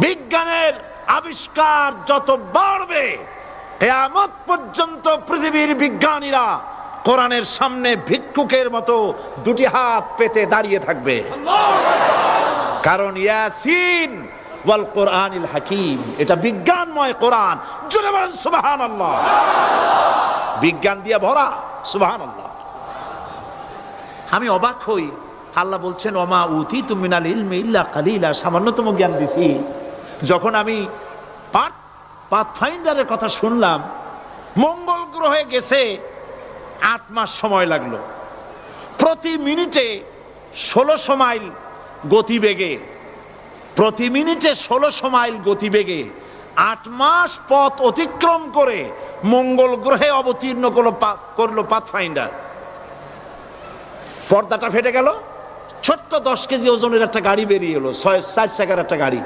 বিজ্ঞানের আবিষ্কার যত বাড়বে, কিয়ামত পর্যন্ত পৃথিবীর বিজ্ঞানীরা কোরআনের সামনে ভিক্ষুকের মতো দুটি হাত পেতে দাঁড়িয়ে থাকবে। কারণ ইয়াসিন ওয়াল কোরআনিল হাকিম, এটা বিজ্ঞানময় কোরআন। জোরে বলেন সুবহানাল্লাহ। বিজ্ঞান দিয়ে ভরা, সুবহানাল্লাহ। আমি অবাক হই, আল্লাহ বলছেন ওমা উতিতু মিনাল ইলমি ইল্লা কালিলা, সামান্যতম জ্ঞান দিছি। যখন আমি পাথফাইন্ডারের কথা শুনলাম, মঙ্গল গ্রহে গেছে 8 মাস সময় লাগলো, প্রতি মিনিটে 1600 মাইল গতিবেগে, প্রতি মিনিটে 1600 মাইল গতিবেগে 8 মাস পথ অতিক্রম করে মঙ্গল গ্রহে অবতীর্ণ করলো পাথফাইন্ডার। পর্দাটা ফেটে গেল, ছোট্ট 10 কেজি ওজনের একটা গাড়ি বেরিয়ে এলো, 4 চাকার একটা গাড়ি।